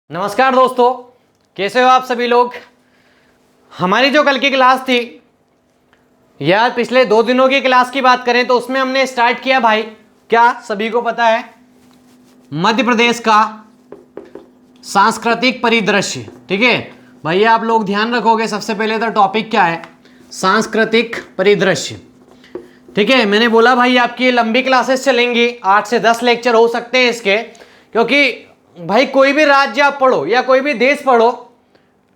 नमस्कार दोस्तों, कैसे हो आप सभी लोग। हमारी जो कल की क्लास थी यार, पिछले 2 दिनों की क्लास की बात करें तो उसमें हमने स्टार्ट किया भाई, क्या सभी को पता है, मध्य प्रदेश का सांस्कृतिक परिदृश्य। ठीक है भैया, आप लोग ध्यान रखोगे। सबसे पहले तो टॉपिक क्या है, सांस्कृतिक परिदृश्य। ठीक है, मैंने बोला भाई आपकी लंबी क्लासेस चलेंगी, 8 से 10 लेक्चर हो सकते हैं इसके, क्योंकि भाई कोई भी राज्य आप पढ़ो या कोई भी देश पढ़ो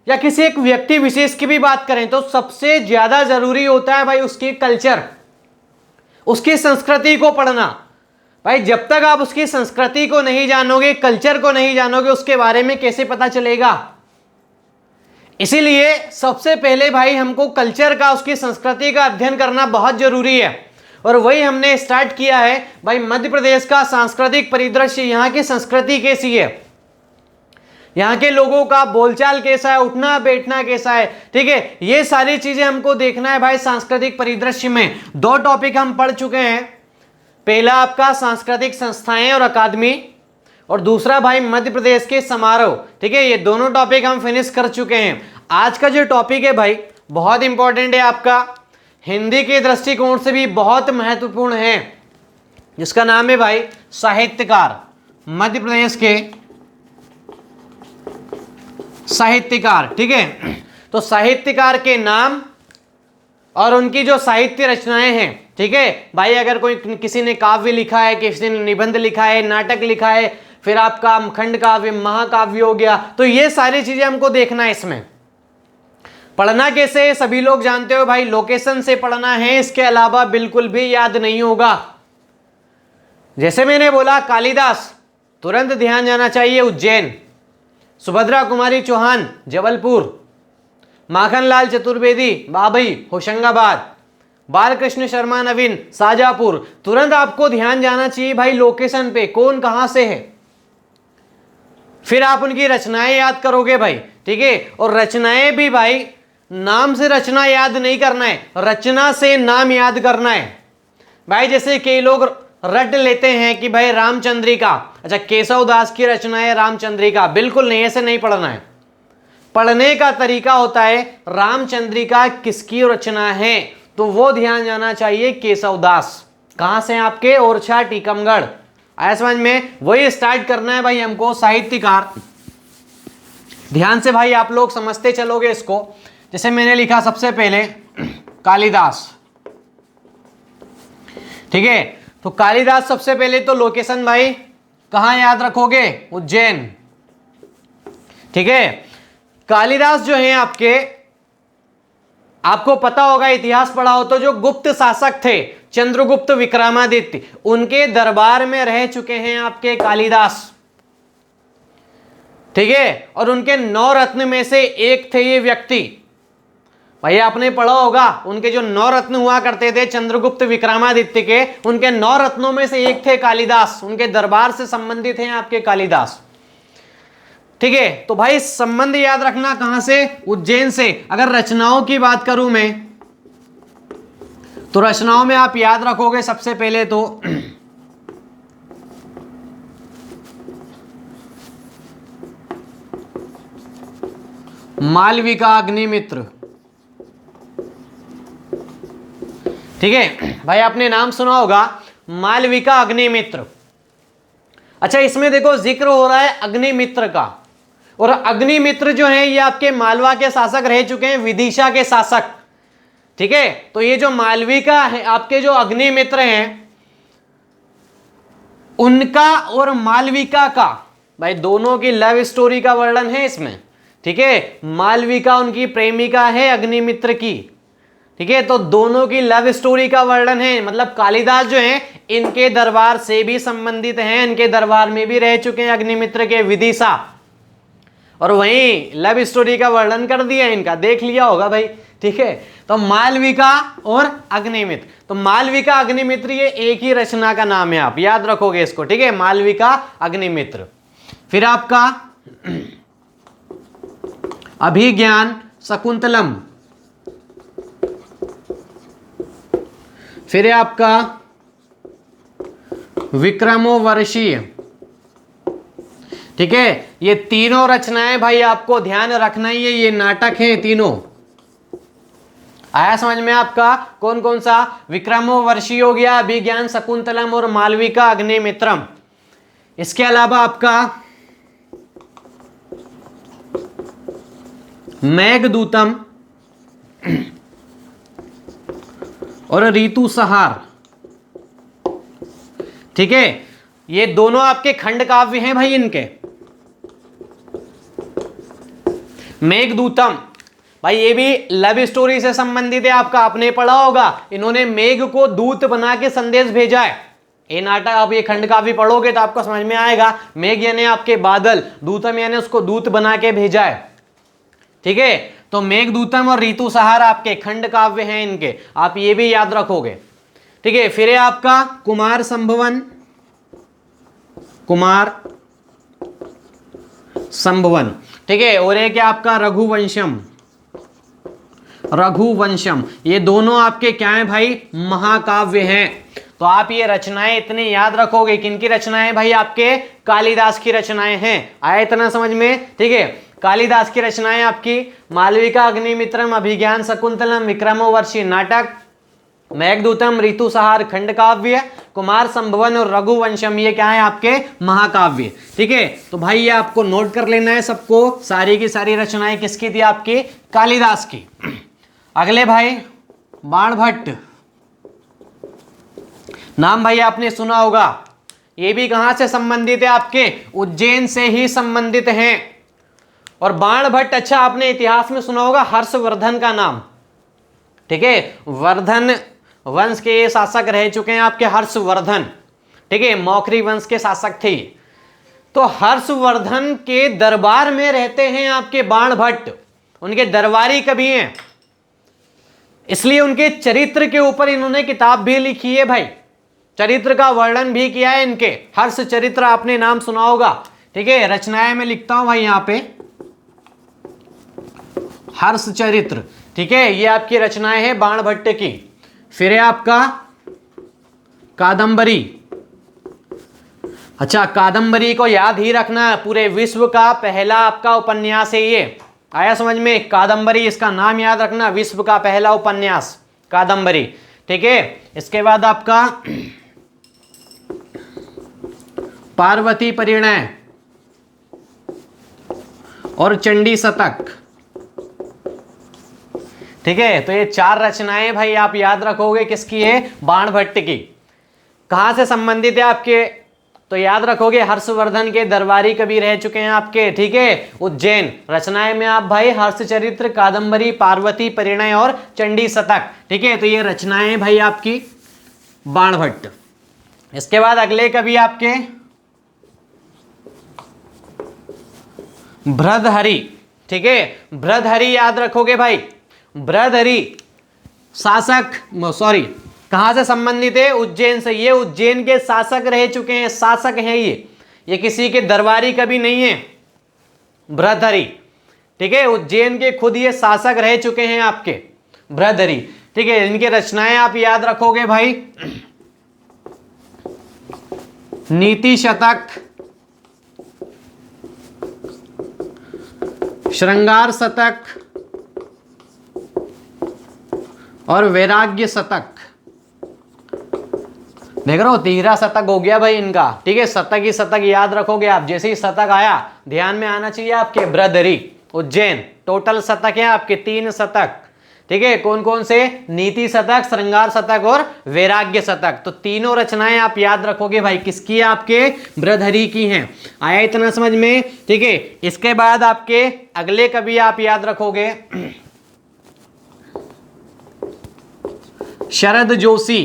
या किसी एक व्यक्ति विशेष की भी बात करें तो सबसे ज्यादा जरूरी होता है भाई उसकी कल्चर, उसकी संस्कृति को पढ़ना। भाई जब तक आप उसकी संस्कृति को नहीं जानोगे, कल्चर को नहीं जानोगे, उसके बारे में कैसे पता चलेगा। इसीलिए सबसे पहले भाई हमको कल्चर का, उसकी संस्कृति का अध्ययन करना बहुत जरूरी है, और वही हमने स्टार्ट किया है भाई। मध्य प्रदेश का सांस्कृतिक परिदृश्य, यहाँ की संस्कृति कैसी है, यहाँ के लोगों का बोलचाल कैसा है, उठना बैठना कैसा है। ठीक है, ये सारी चीजें हमको देखना है भाई सांस्कृतिक परिदृश्य में। 2 टॉपिक हम पढ़ चुके हैं, पहला आपका सांस्कृतिक संस्थाएं और अकादमी, और दूसरा भाई मध्य प्रदेश के समारोह। ठीक है, ये दोनों टॉपिक हम फिनिश कर चुके हैं। आज का जो टॉपिक है भाई बहुत इंपॉर्टेंट है, आपका हिंदी के दृष्टिकोण से भी बहुत महत्वपूर्ण है, जिसका नाम है भाई साहित्यकार। मध्य प्रदेश के साहित्यकार। ठीक है, तो साहित्यकार के नाम और उनकी जो साहित्य रचनाएं हैं। ठीक है भाई, अगर कोई किसी ने काव्य लिखा है, किसी ने निबंध लिखा है, नाटक लिखा है, फिर आपका खंड काव्य, महाकाव्य हो गया, तो ये सारी चीजें हमको देखना है। इसमें पढ़ना कैसे है सभी लोग जानते हो भाई, लोकेशन से पढ़ना है, इसके अलावा बिल्कुल भी याद नहीं होगा। जैसे मैंने बोला कालिदास, तुरंत ध्यान जाना चाहिए उज्जैन, सुभद्रा कुमारी चौहान जबलपुर, माखनलाल चतुर्वेदी बाबई होशंगाबाद, बालकृष्ण शर्मा नवीन शाजापुर। तुरंत आपको ध्यान जाना चाहिए भाई लोकेशन पे, कौन कहां से है। फिर आप उनकी रचनाएं याद करोगे भाई। ठीक है, और रचनाएं भी भाई नाम से रचना याद नहीं करना है, रचना से नाम याद करना है भाई। जैसे कई लोग रट लेते हैं कि भाई रामचंद्रिका, अच्छा केशव दास की रचना है रामचंद्रिका, बिल्कुल नहीं, ऐसे नहीं पढ़ना है। पढ़ने का तरीका होता है रामचंद्रिका किसकी रचना है, तो वो ध्यान जाना चाहिए केशव दास। कहां से आपके, ओरछा टीकमगढ़। आया समझ में। वही स्टार्ट करना है भाई हमको साहित्यकार। ध्यान से भाई आप लोग समझते चलोगे इसको। जैसे मैंने लिखा सबसे पहले कालिदास। ठीक है, तो कालिदास सबसे पहले तो लोकेशन भाई कहां याद रखोगे, उज्जैन। ठीक है, कालिदास जो है आपके, आपको पता होगा इतिहास पढ़ा हो तो, जो गुप्त शासक थे चंद्रगुप्त विक्रमादित्य, उनके दरबार में रह चुके हैं आपके कालिदास। ठीक है, और उनके 9 रत्न में से एक थे ये व्यक्ति। भैया आपने पढ़ा होगा, उनके जो 9 रत्न हुआ करते थे चंद्रगुप्त विक्रमादित्य के, उनके 9 रत्नों में से एक थे कालिदास। उनके दरबार से संबंधित हैं आपके कालिदास। ठीक है, तो भाई संबंध याद रखना कहां से, उज्जैन से। अगर रचनाओं की बात करूं मैं, तो रचनाओं में आप याद रखोगे सबसे पहले तो मालविका अग्निमित्र। ठीक है भाई, आपने नाम सुना होगा मालविका अग्निमित्र। अच्छा, इसमें देखो जिक्र हो रहा है अग्निमित्र का, और अग्निमित्र जो है ये आपके मालवा के शासक रह चुके हैं, विदिशा के शासक। ठीक है, तो ये जो मालविका है, आपके जो अग्निमित्र हैं, उनका और मालविका का भाई दोनों की लव स्टोरी का वर्णन है इसमें। ठीक है, मालविका उनकी प्रेमिका है अग्निमित्र की। ठीक है, तो दोनों की लव स्टोरी का वर्णन है। मतलब कालिदास जो है इनके दरबार से भी संबंधित हैं, इनके दरबार में भी रह चुके हैं अग्निमित्र के, विदिशा, और वहीं लव स्टोरी का वर्णन कर दिया इनका, देख लिया होगा भाई। ठीक है, तो मालविका और अग्निमित्र, तो मालविका अग्निमित्र ये एक ही रचना का नाम है, आप याद रखोगे इसको। ठीक है, मालविका अग्निमित्र। फिर आपका अभिज्ञान शकुंतलम। फिर है आपका विक्रमोर्वशीय। ठीक है, ये तीनों रचनाएं भाई आपको ध्यान रखना ही है, ये नाटक हैं तीनों। आया समझ में आपका? कौन कौन सा? विक्रमोर्वशी हो गया, अभिज्ञान शकुंतलम और मालविका अग्निमित्रम। इसके अलावा आपका मेघदूतम और ऋतुसंहार। ठीक है, ये दोनों आपके खंड काव्य हैं भाई इनके। मेघदूतम भाई ये भी लव स्टोरी से संबंधित है, आपका आपने पढ़ा होगा। इन्होंने मेघ को दूत बना के संदेश भेजा है। ये नाटक आप ये खंड काव्य पढ़ोगे तो आपको समझ में आएगा। मेघ यानी आपके बादल, दूतम यानी उसको दूत बना के भेजा है। ठीक है, तो मेघदूतम और ऋतुसंहार आपके खंड काव्य हैं इनके, आप ये भी याद रखोगे। ठीक है, फिर है आपका कुमार संभवन, कुमार संभवन। ठीक है, और एक आपका रघुवंशम, रघुवंशम। ये दोनों आपके क्या हैं भाई? महाकाव्य हैं। तो आप ये रचनाएं इतनी याद रखोगे। किनकी रचनाएं भाई? आपके कालिदास की रचनाएं हैं। आया इतना समझ में? ठीक है, कालिदास की रचनाएं आपकी मालविका अग्निमित्रम, अभिज्ञान शकुंतलम, विक्रमोर्वशी नाटक, मेघदूतम, ऋतुसंहार खंड काव्य, कुमार संभवन और रघुवंशम, ये क्या है? आपके महाकाव्य। ठीक है, तो भाई ये आपको नोट कर लेना है सबको। सारी की सारी रचनाएं किसकी थी? आपकी कालिदास की। अगले भाई बाणभट्ट, नाम भाई आपने सुना होगा। ये भी कहां से संबंधित है? आपके उज्जैन से ही संबंधित हैं। और बाणभट्ट, अच्छा आपने इतिहास में सुना होगा हर्षवर्धन का नाम। ठीक है, वर्धन वंश के ये शासक रह चुके हैं आपके हर्षवर्धन। ठीक है, मौखरी वंश के शासक थे। तो हर्षवर्धन के दरबार में रहते हैं आपके बाणभट्ट, उनके दरबारी कवि हैं। इसलिए उनके चरित्र के ऊपर इन्होंने किताब भी लिखी है भाई, चरित्र का वर्णन भी किया है इनके। हर्ष चरित्र आपने नाम सुना होगा। ठीक है, रचनाएं मैं लिखता हूं भाई यहां पे, हर्ष चरित्र। ठीक है, ये आपकी रचनाएं हैं बाणभट्ट की। फिर है आपका कादंबरी। अच्छा, कादंबरी को याद ही रखना, पूरे विश्व का पहला आपका उपन्यास है ये। आया समझ में? कादंबरी, इसका नाम याद रखना, विश्व का पहला उपन्यास कादंबरी। ठीक है, इसके बाद आपका पार्वती परिणय और चंडी शतक। ठीक है, तो ये चार रचनाएं भाई आप याद रखोगे किसकी है? बाणभट्ट की। कहां से संबंधित है आपके? तो याद रखोगे हर्षवर्धन के दरबारी कवि रह चुके हैं आपके। ठीक है, उज्जैन। रचनाएं में आप भाई हर्षचरित्र, कादंबरी, पार्वती परिणय और चंडी शतक। ठीक है, तो ये रचनाएं भाई आपकी बाणभट्ट। इसके बाद अगले कवि आपके भृतहरि। ठीक है, भृतहरि याद रखोगे भाई। भृतहरि शासक, सॉरी, कहां से संबंधित है? उज्जैन से। ये उज्जैन के शासक रह चुके हैं, शासक हैं ये किसी के दरबारी कवि नहीं है भृतहरि। ठीक है, उज्जैन के खुद ये शासक रह चुके हैं आपके भृतहरि। ठीक है, इनकी रचनाएं आप याद रखोगे भाई, नीति शतक, श्रृंगार शतक और वैराग्य शतक। देख रहे हो, 13 शतक हो गया भाई इनका। ठीक है, शतक ही शतक याद रखोगे आप। जैसे ही शतक आया ध्यान में आना चाहिए आपके भृतहरि, उज्जैन। टोटल शतक है आपके 3 शतक। ठीक है, कौन कौन से? नीति शतक, श्रृंगार शतक और वैराग्य शतक। तो तीनों रचनाएं आप याद रखोगे भाई, किसकी है? आपके भृतहरि की हैं। आया इतना समझ में? ठीक है, इसके बाद आपके अगले कवि आप याद रखोगे शरद जोशी।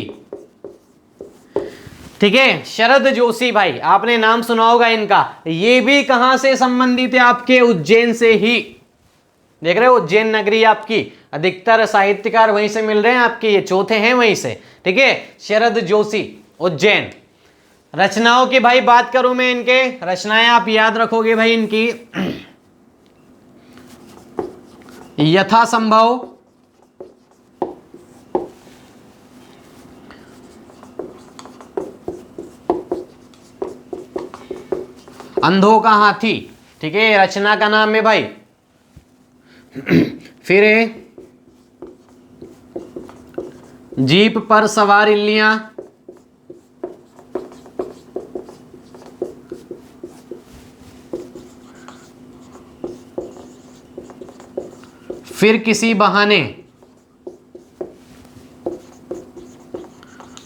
ठीक है, शरद जोशी भाई आपने नाम सुना होगा इनका। ये भी कहां से संबंधित है? आपके उज्जैन से ही। देख रहे हो, उज्जैन नगरी आपकी, अधिकतर साहित्यकार वहीं से मिल रहे हैं आपके, ये चौथे हैं वहीं से। ठीक है, शरद जोशी, उज्जैन। रचनाओं की भाई बात करूं मैं, इनके रचनाएं आप याद रखोगे भाई इनकी, यथासंभव, अंधों का हाथी, ठीक है, रचना का नाम है भाई। फिर है जीप पर सवार इल्लियां, फिर किसी बहाने,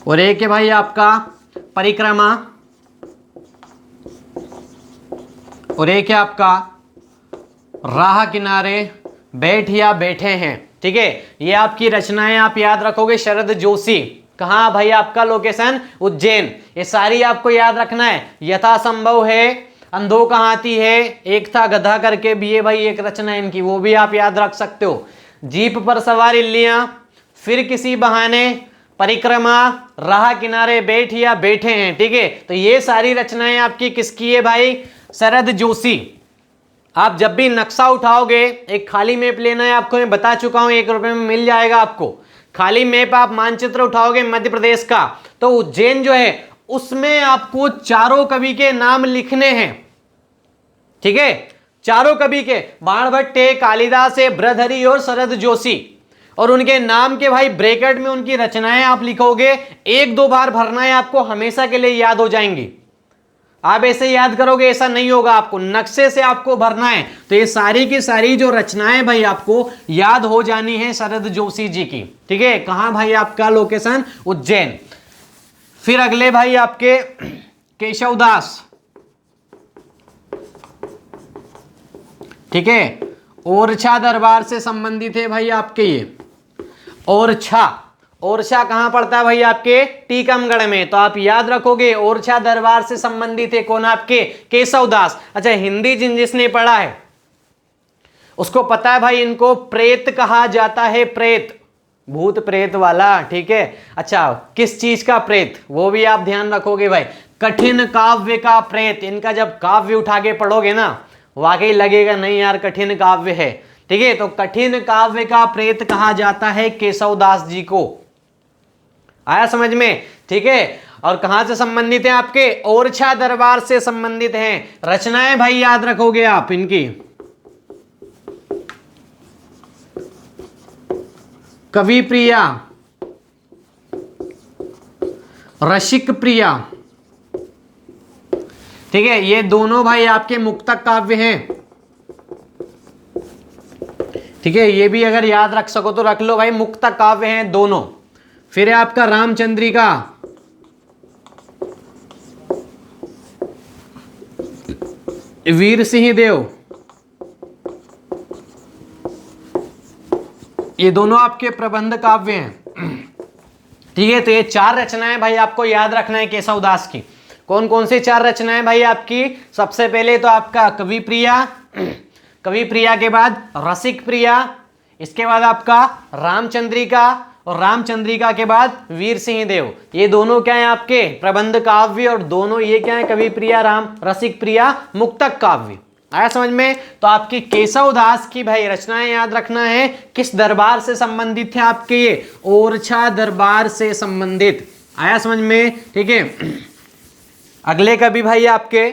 और एक है भाई आपका परिक्रमा, और एक है आपका राह किनारे बैठ या बैठे हैं। ठीक है, ये आपकी रचनाएं आप याद रखोगे। शरद जोशी, कहाँ भाई आपका लोकेशन? उज्जैन। ये सारी आपको याद रखना है। यथासंभव है, अंधों का हाथी है, एक था गधा करके भी है भाई एक रचना इनकी, वो भी आप याद रख सकते हो। जीप पर सवार इल्लियां, फिर किसी बहाने, परिक्रमा, राह किनारे बैठ या बैठे हैं। ठीक है, तो ये सारी रचनाएं आपकी किसकी है भाई? शरद जोशी। आप जब भी नक्शा उठाओगे, एक खाली मैप लेना है आपको, मैं बता चुका हूं, 1 रुपए में मिल जाएगा आपको। खाली मैप आप मानचित्र उठाओगे मध्य प्रदेश का, तो उज्जैन जो है उसमें आपको चारों कवि के नाम लिखने हैं। ठीक है, चारों कवि के, बाणभट्ट है, कालिदास है, भर्तृहरि और शरद जोशी, और उनके नाम के भाई ब्रैकेट में उनकी रचनाएं आप लिखोगे। 1-2 बार भरना है आपको, हमेशा के लिए याद हो जाएंगी। आप ऐसे याद करोगे ऐसा नहीं होगा, आपको नक्शे से आपको भरना है। तो ये सारी की सारी जो रचनाएं भाई आपको याद हो जानी है शरद जोशी जी की। ठीक है, कहां भाई आपका लोकेशन? उज्जैन। फिर अगले भाई आपके केशवदास। ठीक है, ओरछा दरबार से संबंधित है भाई आपके ये। ओरछा कहां पड़ता है भाई आपके? टीकमगढ़ में। तो आप याद रखोगे ओरछा दरबार से संबंधित है कौन? आपके केशवदास। अच्छा, हिंदी जिसने पढ़ा है उसको पता है भाई इनको प्रेत कहा जाता है। प्रेत, भूत प्रेत वाला। ठीक है, अच्छा किस चीज का प्रेत, वो भी आप ध्यान रखोगे भाई। कठिन काव्य का प्रेत। इनका जब काव्य उठा के पढ़ोगे ना, वाकई लगेगा नहीं यार कठिन काव्य है। ठीक है, तो कठिन काव्य का प्रेत कहा जाता है केशवदास जी को। आया समझ में? ठीक है, और कहां से संबंधित है आपके? ओरछा दरबार से संबंधित हैं। रचनाएं भाई याद रखोगे आप इनकी। कवि प्रिया, रसिक प्रिया। ठीक है, ये दोनों भाई आपके मुक्तक काव्य हैं। ठीक है, ये भी अगर याद रख सको तो रख लो भाई, मुक्तक काव्य हैं दोनों। फिर है आपका रामचंद्रिका, वीर सिंह देव। ये दोनों आपके प्रबंध काव्य हैं। ठीक है, तो ये 4 रचनाएं भाई आपको याद रखना है केशवदास की। कौन कौन सी 4 रचनाएं भाई आपकी? सबसे पहले तो आपका कवि प्रिया, कवि प्रिया के बाद रसिक प्रिया, इसके बाद आपका रामचंद्रिका, और रामचंद्रिका के बाद वीर सिंह देव। ये दोनों क्या है आपके? प्रबंध काव्य, और दोनों ये क्या है? कवि प्रिया, राम रसिक प्रिया, मुक्तक काव्य। आया समझ में? तो आपकी केशवदास की भाई रचनाएं याद रखना है। किस दरबार से संबंधित है आपके? ये ओरछा दरबार से संबंधित। आया समझ में? ठीक है, अगले कवि भाई आपके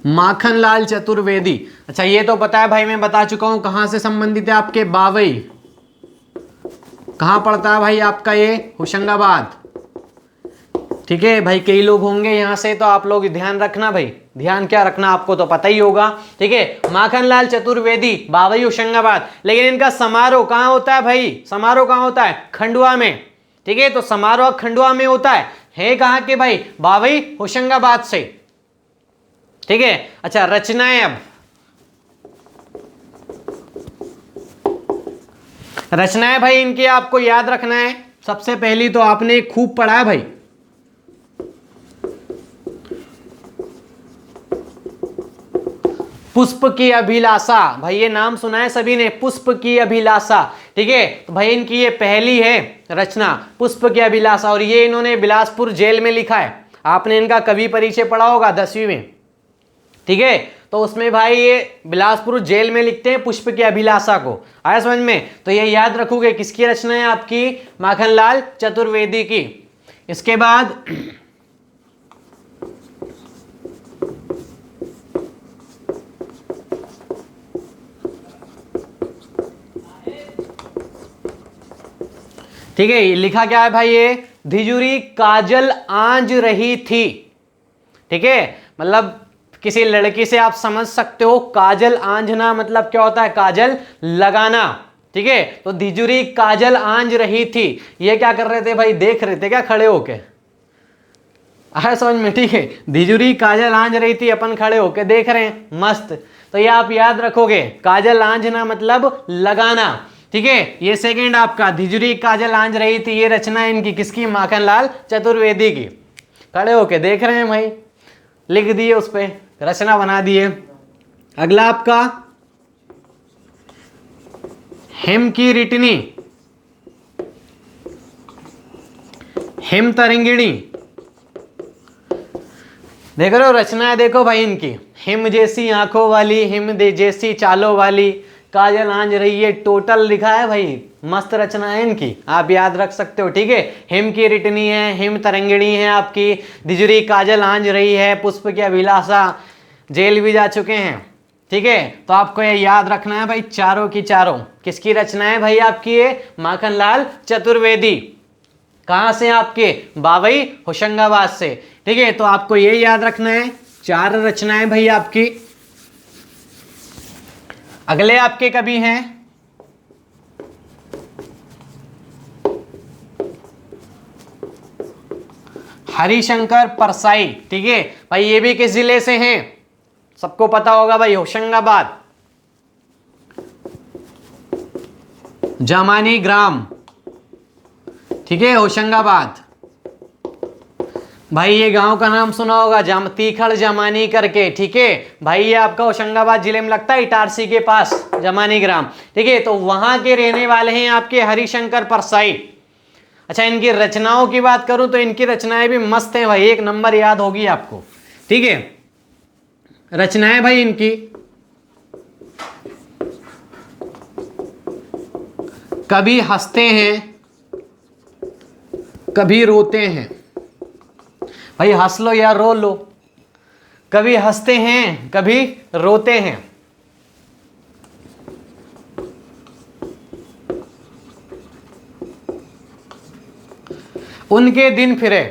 माखनलाल चतुर्वेदी। अच्छा, ये तो पता है भाई, मैं बता चुका हूं कहां से संबंधित है आपके? बावई। कहां पड़ता है भाई आपका ये? होशंगाबाद। ठीक है भाई, कई लोग होंगे यहां से, तो आप लोग ध्यान रखना भाई। ध्यान क्या रखना, आपको तो पता ही होगा। ठीक है, माखनलाल चतुर्वेदी, बावई, होशंगाबाद। लेकिन इनका समारोह कहां होता है भाई? समारोह कहां होता है? खंडवा में। ठीक है, तो समारोह खंडवा में होता है कहां के भाई? बावई, होशंगाबाद से। ठीक है, अच्छा रचनाएं। अब रचनाएं भाई इनकी आपको याद रखना है। सबसे पहली तो आपने खूब पढ़ा है भाई, पुष्प की अभिलाषा। भाई ये नाम सुना है सभी ने, पुष्प की अभिलाषा। ठीक है, तो भाई इनकी ये पहली है रचना, पुष्प की अभिलाषा, और ये इन्होंने बिलासपुर जेल में लिखा है। आपने इनका कवि परिचय पढ़ा होगा 10वीं में। ठीक है, तो उसमें भाई ये बिलासपुर जेल में लिखते हैं पुष्प की अभिलाषा को। आया समझ में? तो ये याद रखोगे किसकी रचना है आपकी, माखनलाल चतुर्वेदी की। इसके बाद ठीक है, लिखा क्या है भाई, ये धिजुरी काजल आंज रही थी। ठीक है, मतलब किसी लड़की से आप समझ सकते हो काजल आंजना मतलब क्या होता है, काजल लगाना। ठीक है, तो धिजुरी काजल आंज रही थी, ये क्या कर रहे थे भाई, देख रहे थे क्या खड़े होके? आया समझ में? ठीक है, धिजुरी काजल आंज रही थी, अपन खड़े होके देख रहे हैं, मस्त। तो ये आप याद रखोगे, काजल आंजना मतलब लगाना। ठीक है, ये सेकंड आपका, धिजुरी काजल आंज रही थी, ये रचना है इनकी, किसकी, माखनलाल चतुर्वेदी की। खड़े होके देख रहे हैं भाई, लिख दिए उस पे, रचना बना दिए। अगला आपका हिम की रिटनी, हिम तरंगिणी। देख रहे हो रचना, देखो भाई इनकी, हिम जैसी आंखों वाली, हिम जैसी चालों वाली, काजल आंज रही है, टोटल लिखा है भाई, मस्त रचना है इनकी, आप याद रख सकते हो। ठीक है, हिम की रिटनी है, हिम तरंगिणी है आपकी, धिजुरी काजल आंज रही है, पुष्प की अभिलाषा, जेल भी जा चुके हैं। ठीक है, तो आपको ये याद रखना है भाई, चारों की चारों किसकी रचना है भाई आपकी, ये माखनलाल चतुर्वेदी। कहाँ से, आपके बावई होशंगाबाद से। ठीक है, तो आपको ये याद रखना है, चार रचनाएं भाई आपकी। अगले आपके कवि हैं हरिशंकर परसाई। ठीक है भाई, ये भी किस जिले से हैं, सबको पता होगा भाई, होशंगाबाद, जमानी ग्राम। ठीक है, होशंगाबाद भाई, ये गांव का नाम सुना होगा, तीखड़ जमानी करके। ठीक है भाई, ये आपका होशंगाबाद जिले में लगता है, इटारसी के पास जमानी ग्राम। ठीक है, तो वहां के रहने वाले हैं आपके हरिशंकर परसाई। अच्छा, इनकी रचनाओं की बात करूं तो इनकी रचनाएं भी मस्त हैं भाई, एक नंबर, याद होगी आपको। ठीक है, रचनाएं भाई इनकी, कभी हंसते हैं कभी रोते हैं। भाई हंस लो या रो लो, कभी हंसते हैं कभी रोते हैं। उनके दिन फिरे,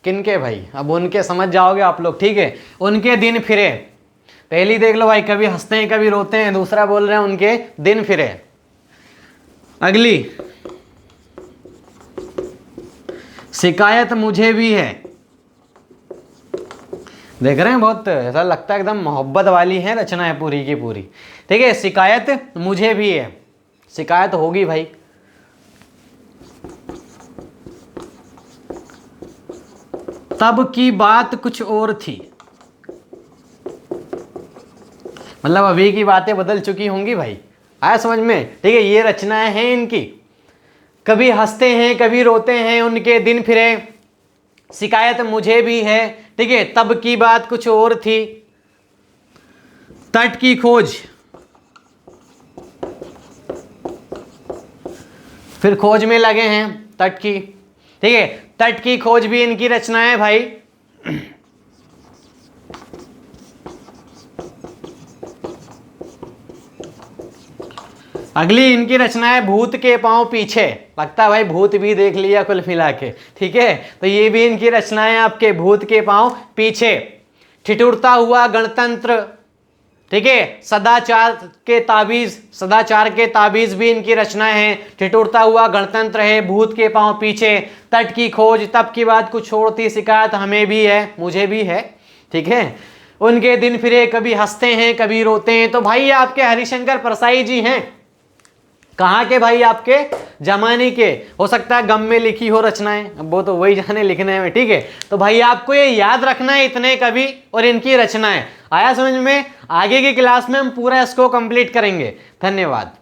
किनके भाई, अब उनके समझ जाओगे आप लोग। ठीक है, उनके दिन फिरे, पहली देख लो भाई, कभी हंसते हैं कभी रोते हैं, दूसरा बोल रहे हैं उनके दिन फिरे। अगली, शिकायत मुझे भी है। देख रहे हैं, बहुत ऐसा लगता है एकदम मोहब्बत वाली है रचना है पूरी की पूरी। ठीक है, शिकायत मुझे भी है, शिकायत होगी भाई। तब की बात कुछ और थी, मतलब अभी की बातें बदल चुकी होंगी भाई। आया समझ में? ठीक है, ये रचनाएं हैं इनकी, कभी हंसते हैं कभी रोते हैं, उनके दिन फिरे, शिकायत मुझे भी है। ठीक है, तब की बात कुछ और थी, तट की खोज, फिर खोज में लगे हैं तट की। ठीक है, तट की खोज भी इनकी रचना है भाई। अगली इनकी रचना है भूत के पांव पीछे, लगता है भाई भूत भी देख लिया कुल मिला के। ठीक है, तो ये भी इनकी रचना है आपके, भूत के पांव पीछे। ठिठुरता हुआ गणतंत्र, ठीक है, सदाचार के ताबीज, सदाचार के ताबीज भी इनकी रचनाएं हैं। ठिठुरता हुआ गणतंत्र है, भूत के पांव पीछे, तट की खोज, तब की बात कुछ और थी, शिकायत हमें भी है मुझे भी है। ठीक है, उनके दिन फिरे, कभी हंसते हैं कभी रोते हैं। तो भाई आपके हरिशंकर परसाई जी हैं, कहाँ के भाई, आपके जमानी के। हो सकता है गम में लिखी हो रचनाएं, अब वो तो वही जाने लिखने में। ठीक है, तो भाई आपको ये याद रखना है, इतने कवि और इनकी रचनाएं। आया समझ में? आगे की क्लास में हम पूरा इसको कंप्लीट करेंगे। धन्यवाद।